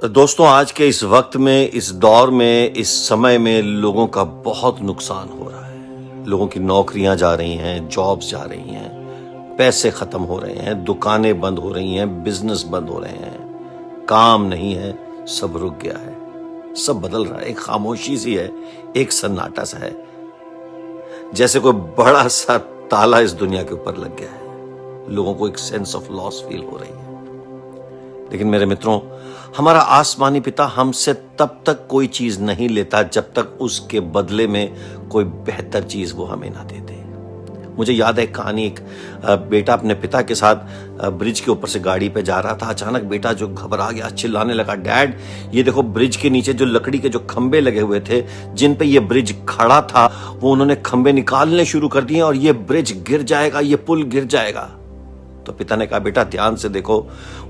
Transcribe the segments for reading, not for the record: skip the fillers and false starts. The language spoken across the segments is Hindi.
दोस्तों, आज के इस वक्त में, इस दौर में, इस समय में लोगों का बहुत नुकसान हो रहा है। लोगों की नौकरियां जा रही हैं, जॉब्स जा रही हैं, पैसे खत्म हो रहे हैं, दुकानें बंद हो रही हैं, बिजनेस बंद हो रहे हैं, काम नहीं है, सब रुक गया है, सब बदल रहा है। एक खामोशी सी है, एक सन्नाटा सा है, जैसे कोई बड़ा सा ताला इस दुनिया के ऊपर लग गया है। लोगों को एक सेंस ऑफ लॉस फील हो रही है। लेकिन मेरे मित्रों, हमारा आसमानी पिता हमसे तब तक कोई चीज नहीं लेता जब तक उसके बदले में कोई बेहतर चीज वो हमें ना दे दे। मुझे याद है एक कहानी, एक बेटा अपने पिता के साथ ब्रिज के ऊपर से गाड़ी पे जा रहा था। अचानक बेटा जो घबरा गया, चिल्लाने लगा, डैड ये देखो, ब्रिज के नीचे जो लकड़ी के जो खंबे लगे हुए थे जिन पे ये ब्रिज खड़ा था, वो उन्होंने खंबे निकालने शुरू कर दिए और ये ब्रिज गिर जाएगा, ये पुल गिर जाएगा। तो पिता ने कहा, बेटा ध्यान से देखो,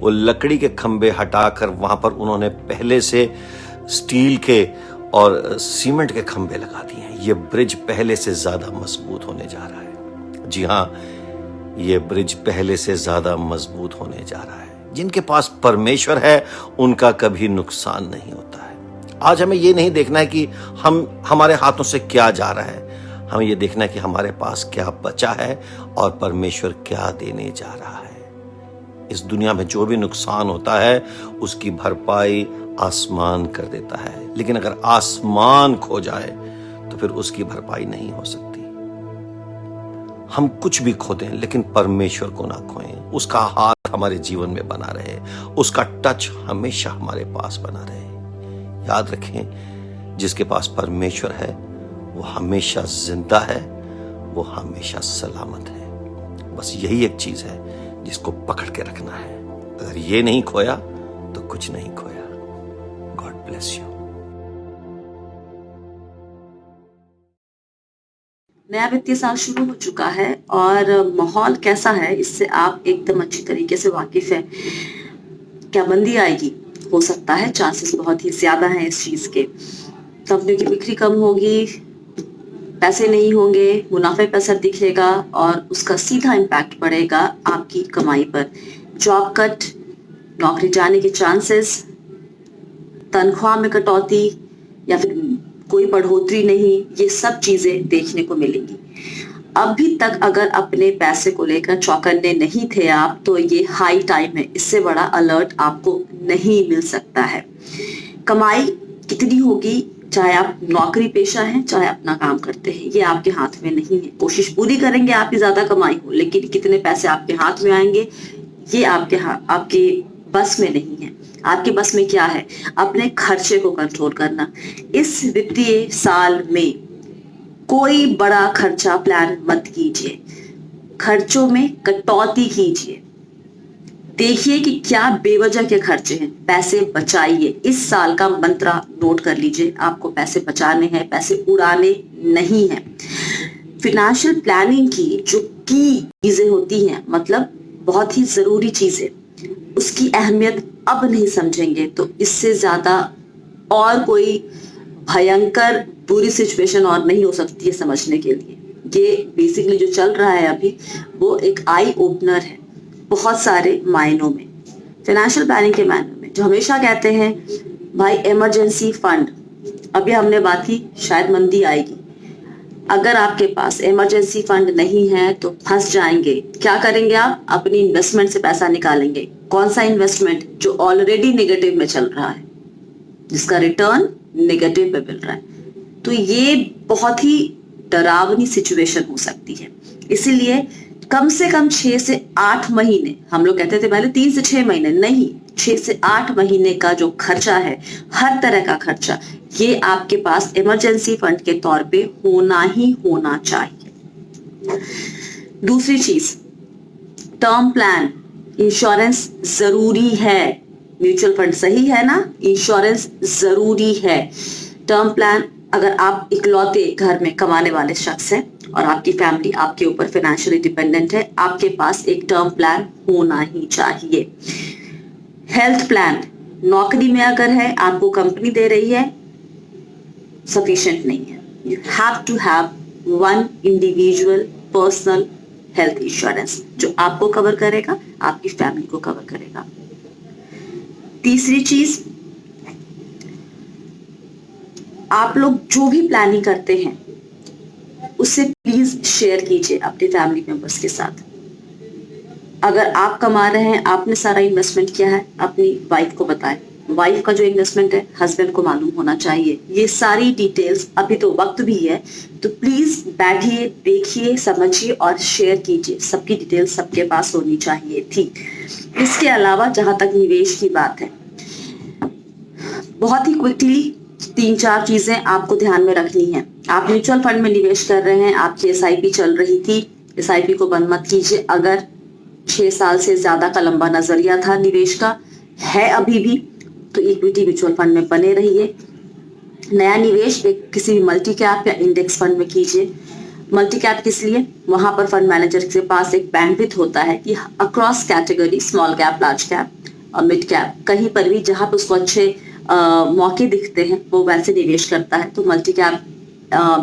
वो लकड़ी के खंबे हटाकर वहां पर उन्होंने पहले से स्टील के और सीमेंट के खंबे लगा दिए हैं। ये ब्रिज पहले से ज्यादा मजबूत होने जा रहा है। जी हां, ये ब्रिज पहले से ज्यादा मजबूत होने जा रहा है। जिनके पास परमेश्वर है उनका कभी नुकसान नहीं होता है। आज हमें ये नहीं देखना है कि हमारे हाथों से क्या जा रहा है, हमें यह देखना है कि हमारे पास क्या बचा है और परमेश्वर क्या देने जा रहा है। इस दुनिया में जो भी नुकसान होता है उसकी भरपाई आसमान कर देता है, लेकिन अगर आसमान खो जाए तो फिर उसकी भरपाई नहीं हो सकती। हम कुछ भी खो दें लेकिन परमेश्वर को ना खोएं। उसका हाथ हमारे जीवन में बना रहे, उसका टच हमेशा हमारे पास बना रहे। याद रखें, जिसके पास परमेश्वर है वो हमेशा जिंदा है, वो हमेशा सलामत है। बस यही एक चीज है जिसको पकड़ के रखना है। अगर ये नहीं खोया तो कुछ नहीं खोया। God bless you. नया वित्तीय साल शुरू हो चुका है और माहौल कैसा है इससे आप एकदम अच्छी तरीके से वाकिफ है। क्या मंदी आएगी? हो सकता है, चांसेस बहुत ही ज्यादा हैं इस चीज के। कंपनियों की बिक्री कम होगी, पैसे नहीं होंगे, मुनाफे पर असर दिखेगा और उसका सीधा इम्पैक्ट पड़ेगा आपकी कमाई पर। जॉब कट, नौकरी जाने के चांसेस, तनख्वाह में कटौती या फिर कोई बढ़ोतरी नहीं, ये सब चीजें देखने को मिलेंगी। अभी तक अगर अपने पैसे को लेकर चौकन्ने नहीं थे आप, तो ये हाई टाइम है। इससे बड़ा अलर्ट आपको नहीं मिल सकता है। कमाई कितनी होगी, चाहे आप नौकरी पेशा हैं, चाहे अपना काम करते हैं, ये आपके हाथ में नहीं है। कोशिश पूरी करेंगे आपकी ज्यादा कमाई हो, लेकिन कितने पैसे आपके हाथ में आएंगे ये आपके बस में नहीं है। आपके बस में क्या है? अपने खर्चे को कंट्रोल करना। इस वित्तीय साल में कोई बड़ा खर्चा प्लान मत कीजिए, खर्चों में कटौती कीजिए। देखिए कि क्या बेवजह के खर्चे हैं, पैसे बचाइए। इस साल का मंत्र नोट कर लीजिए, आपको पैसे बचाने हैं, पैसे उड़ाने नहीं है। फिनेंशियल प्लानिंग की जो की चीजें होती हैं, मतलब बहुत ही जरूरी चीजें, उसकी अहमियत अब नहीं समझेंगे तो इससे ज्यादा और कोई भयंकर बुरी सिचुएशन और नहीं हो सकती है समझने के लिए। ये बेसिकली जो चल रहा है अभी, वो एक आई ओपनर है बहुत सारे मायनों में, फाइनेंशियल प्लानिंग के मायनों में। जो हमेशा कहते हैं भाई इमरजेंसी फंड, अभी हमने बात की शायद मंदी आएगी। अगर आपके पास इमरजेंसी फंड नहीं है तो फंस जाएंगे। क्या करेंगे आप? अपनी इन्वेस्टमेंट से पैसा निकालेंगे। कौन सा इन्वेस्टमेंट? जो ऑलरेडी नेगेटिव में चल रहा है, जिसका रिटर्न नेगेटिव पे मिल रहा है। तो ये बहुत ही डरावनी सिचुएशन हो सकती है। इसीलिए कम से कम 6 से 8 महीने, हम लोग कहते थे पहले 3 से 6 महीने, नहीं, 6 से 8 महीने का जो खर्चा है, हर तरह का खर्चा, ये आपके पास इमरजेंसी फंड के तौर पे होना ही होना चाहिए। दूसरी चीज, टर्म प्लान, इंश्योरेंस जरूरी है। म्यूचुअल फंड सही है ना, इंश्योरेंस जरूरी है। टर्म प्लान, अगर आप इकलौते घर में कमाने वाले शख्स हैं और आपकी फैमिली आपके ऊपर फाइनेंशियली डिपेंडेंट है, आपके पास एक टर्म प्लान होना ही चाहिए। हेल्थ प्लान, नौकरी में अगर है, आपको कंपनी दे रही है, सफिशिएंट नहीं है। You have to have one individual personal health insurance जो आपको कवर करेगा, आपकी फैमिली को कवर करेगा। तीसरी चीज, आप लोग जो भी प्लानिंग करते हैं उससे प्लीज शेयर कीजिए अपने फैमिली मेंबर्स के साथ। अगर आप कमा रहे हैं, आपने सारा इन्वेस्टमेंट किया है, अपनी वाइफ को बताएं। वाइफ का जो इन्वेस्टमेंट है हस्बैंड को मालूम होना चाहिए। ये सारी डिटेल्स, अभी तो वक्त भी है, तो प्लीज बैठिए, देखिए, समझिए और शेयर कीजिए। सबकी डिटेल्स सबके पास होनी चाहिए थी। इसके अलावा जहां तक निवेश की बात है, बहुत ही क्विकली 3-4 चीजें आपको ध्यान में रखनी है। आप म्यूचुअल फंड में निवेश कर रहे हैं, आपकी एसआईपी चल रही थी, एसआईपी को बंद मत कीजिए। अगर 6 साल से ज्यादा का लंबा नजरिया था निवेश का, है अभी भी, तो इक्विटी म्यूचुअल फंड में बने रहिए। नया निवेश एक किसी भी मल्टी कैप या इंडेक्स फंड में कीजिए। मल्टी कैप किस लिए? वहां पर फंड मैनेजर के पास एक बैंडविड्थ होता है कि across category, small cap, large cap और मिड कैप, कहीं पर भी जहां पर उसको अच्छे मौके दिखते हैं वो वैसे निवेश करता है, तो मल्टी कैप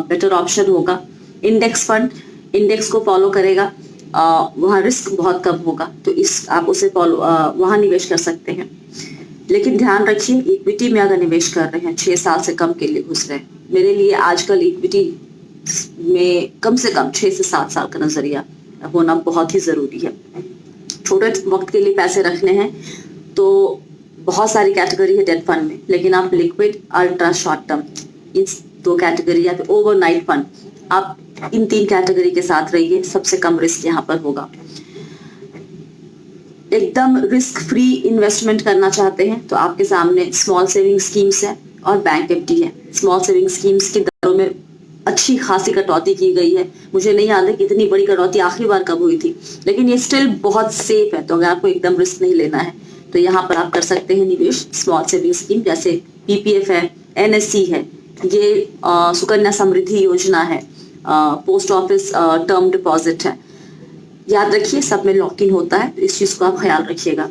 बेटर ऑप्शन होगा। इंडेक्स फंड इंडेक्स को फॉलो करेगा, वहाँ रिस्क बहुत कम होगा, तो इस आप उसे फॉलो वहाँ निवेश कर सकते हैं। लेकिन ध्यान रखिए, इक्विटी में अगर निवेश कर रहे हैं, 6 साल से कम के लिए घुस रहे हैं, मेरे लिए आजकल इक्विटी में कम से कम 6 से 7 साल का नजरिया होना बहुत ही जरूरी है। छोटे वक्त के लिए पैसे रखने हैं तो बहुत सारी कैटेगरी है डेट फंड में, लेकिन आप लिक्विड, अल्ट्रा शॉर्ट टर्म, इन 2 कैटेगरी या फिर ओवरनाइट फंड, आप इन 3 कैटेगरी के साथ रहिए। सबसे कम रिस्क यहाँ पर होगा। एकदम रिस्क फ्री इन्वेस्टमेंट करना चाहते हैं तो आपके सामने स्मॉल सेविंग स्कीम्स है और बैंक एफडी है। स्मॉल सेविंग स्कीम्स की दरों में अच्छी खासी कटौती की गई है। मुझे नहीं याद है कि इतनी बड़ी कटौती आखिरी बार कब हुई थी, लेकिन ये स्टिल बहुत सेफ है। तो अगर आपको एकदम रिस्क नहीं लेना है तो यहाँ पर आप कर सकते हैं निवेश स्मॉल सेविंग स्कीम, जैसे पीपीएफ है, एनएससी है, ये सुकन्या समृद्धि योजना है, पोस्ट ऑफिस टर्म डिपॉजिट है। याद रखिए सब में लॉक इन होता है, तो इस चीज को आप ख्याल रखिएगा।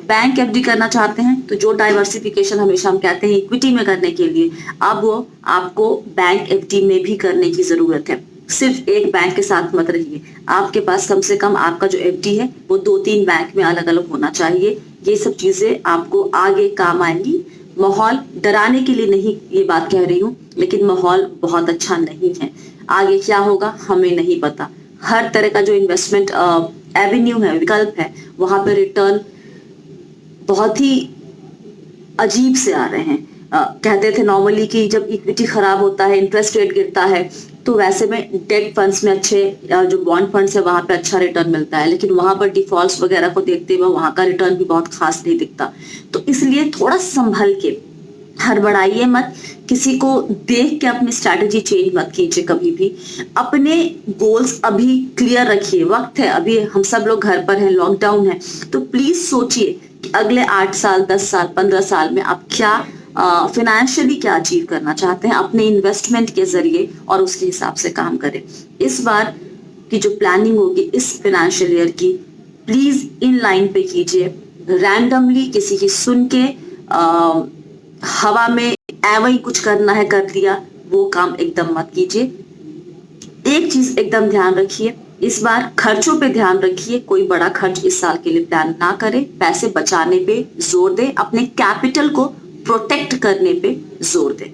बैंक एफडी करना चाहते हैं तो जो डाइवर्सिफिकेशन हमेशा हम कहते हैं इक्विटी में करने के लिए, अब वो आपको बैंक एफडी में भी करने की जरूरत है। सिर्फ एक बैंक के साथ मत रहिए, आपके पास कम से कम आपका जो एफडी है वो 2-3 बैंक में अलग अलग होना चाहिए। ये सब चीजें आपको आगे काम आएंगी। माहौल डराने के लिए नहीं ये बात कह रही हूँ, लेकिन माहौल बहुत अच्छा नहीं है। आगे क्या होगा हमें नहीं पता। हर तरह का जो इन्वेस्टमेंट एवेन्यू है, विकल्प है, वहां पे रिटर्न बहुत ही अजीब से आ रहे हैं। कहते थे नॉर्मली कि जब इक्विटी खराब होता है, इंटरेस्ट रेट गिरता है, तो वैसे में डेट फंड्स में अच्छे, जो बॉन्ड फंड्स है वहां पे अच्छा रिटर्न मिलता है, लेकिन वहां पर डिफॉल्ट्स वगैरह को देखते हुए वहां का रिटर्न भी बहुत खास नहीं दिखता। तो इसलिए थोड़ा संभल के, हड़बड़ाइए मत, किसी को देख के अपनी स्ट्रैटेजी चेंज मत कीजिए कभी भी। अपने गोल्स अभी क्लियर रखिए, वक्त है, अभी हम सब लोग घर पर हैं, लॉकडाउन है, तो प्लीज सोचिए कि अगले 8 साल, 10 साल, 15 साल में आप क्या फाइनेंशियली क्या अचीव करना चाहते हैं अपने इन्वेस्टमेंट के जरिए, और उसके हिसाब से काम करें। इस बार की जो प्लानिंग होगी इस फाइनेंशियल ईयर की, प्लीज इन लाइन पे कीजिए। रैंडमली किसी की सुन के हवा में ऐवही कुछ करना है कर दिया, वो काम एकदम मत कीजिए। एक चीज एकदम ध्यान रखिए, इस बार खर्चों पे ध्यान रखिए। कोई बड़ा खर्च इस साल के लिए प्लान ना करें, पैसे बचाने पे जोर दें, अपने कैपिटल को प्रोटेक्ट करने पे जोर दें।